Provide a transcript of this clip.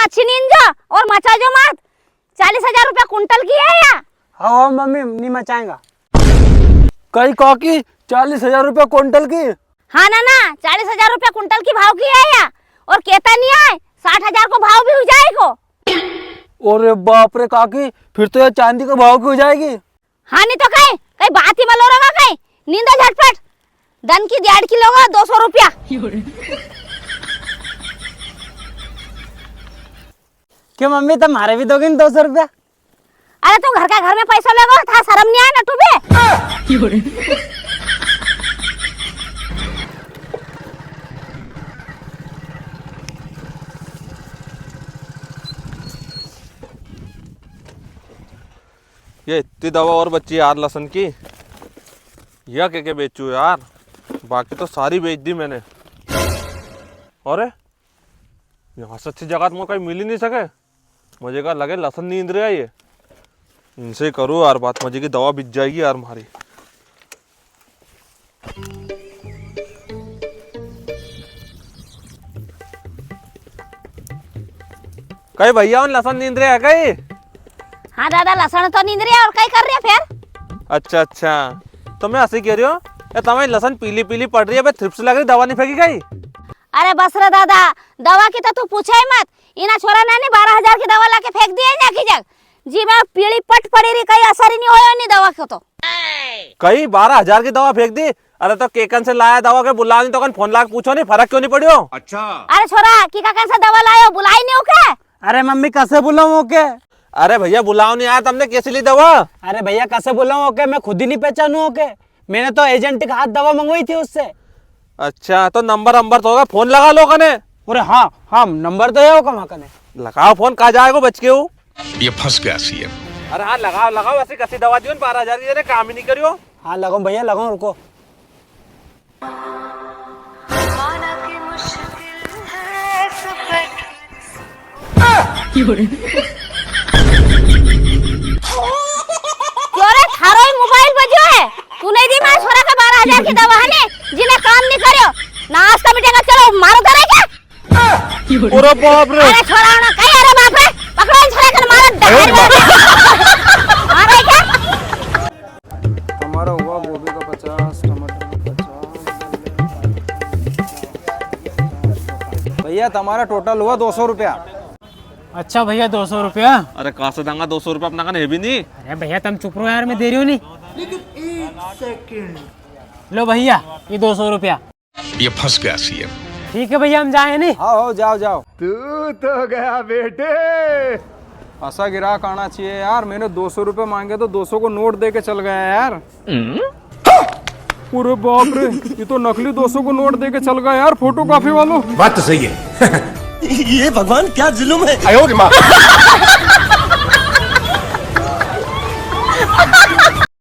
अच्छी नींद जो और मचा जो मत। 40,000 रुपया कुंटल की है या? हाँ मम्मी नहीं मचाएगा। कई काकी 40,000 रुपया कुंटल की? हाँ ना 40,000 रुपया कुंटल की भाव की है या? और कहता नहीं है 60,000 को भाव भी हो जाएगा। अरे बाप रे काकी, फिर तो यार चांदी का भाव की हो जाएगी। हाँ नहीं तो कहीं बात ही मलो रहा कहीं। नींदो झटपट। दन की 1.5 किलो का 200 रुपया। क्यों मम्मी तुम्हारे भी दोगे 200 रुपया? अरे तू घर का घर में पैसा लेगा था, शर्म नहीं आया नटू बे? ये इतनी दवा और बची यार लहसुन की, यह क्या बेचूं यार, बाकी तो सारी बेच दी मैंने। अरे यहाँ से अच्छी जगह तो कहीं मिल ही नहीं सके। मुझे का लगे लहसुन नींद रहा ये, इनसे करूँ यार बात, मजे की दवा बिक जाएगी यार हमारी। कहीं भैया उन लहसुन नींद रहे है कहीं? हाँ दादा लहसुन तो नींद रही है और क्या कर रही है फिर? अच्छा तो मैं ऐसे कह रही हूँ, तुम्हारी लहसुन पीली पीली पड़ रही है, थ्रिप्स लग रही, दवा नहीं फेंकी गई? अरे बस रे दादा, दवा की तो तू पूछे ही मत। इना छोरा ने 12,000 की दवा लाके फेंक दी है ना की जग जी। मैं पीली पट पड़ी रही, कहीं असर ही नहीं होया नहीं दवा को तो। कहीं 12,000 की दवा फेंक दी? अरे तो केकन से लाया दवा के बुला नहीं तो कन फोन ला के पूछो नहीं, फर्क क्यों नहीं पड़ियो? अच्छा अरे छोरा की का कैसे दवा लायो, बुलाई नहीं हो क्या? अरे मम्मी कैसे बुलाऊं ओके? अरे भैया बुलाओ नहीं आया, तुमने कैसे ली दवा? अरे भैया कैसे बुलाऊं ओके, मैं खुद ही नहीं पहचानू ओके। मैंने तो एजेंट के हाथ दवा मंगवाई थी उससे। अच्छा तो नंबर तो होगा, फोन लगा लो कने। अरे हाँ नंबर तो है कहाँ कने। लगाओ फोन, कहा जाएगा बच के हो? ये फंस गया सीएम। अरे हाँ लगाओ ऐसी कैसी दवा दी 12,000 की, काम ही नहीं करियो। हाँ लगाओ भैया लगाओ, रुको। क्यों रे थारो ही मोबाइल बजो है? तू नहीं दी मां छोरा का 12,000 की दवा है ने, जिने काम नहीं करियो। नाश्ता मिटेगा, चलो मारो धरे क्या? अरे बाप रे, अरे छोरा ना कहीं, अरे बाप रे पकड़ो इन छोरा के मारो डहर मारे क्या? हमारा हुआ गोभी का 50, टमाटर का 50। भैया तुम्हारा टोटल हुआ 200 रुपया। अच्छा भैया 200 रुपया। अरे कहा से देंगा 200 रुपया अपना कने है भी नहीं। अरे भैया तुम चुप रहो यार, मैं दे रही हूँ नहीं। लेकिन 1 सेकंड लो भैया, ये 200 रुपया। ये फंस गया सीएम। ठीक है भैया हम जाए नहीं? हाँ जाओ। तू तो गया बेटे। ऐसा गिराक आना चाहिए यार, मैंने 200 रुपये मांगे तो 200 को नोट दे के चल गया यार। पूरे बाप रे, ये तो नकली 200 को नोट दे के चल गया यार, फोटो कॉपी वालों। बात तो सही है। ये भगवान क्या जुल्म है।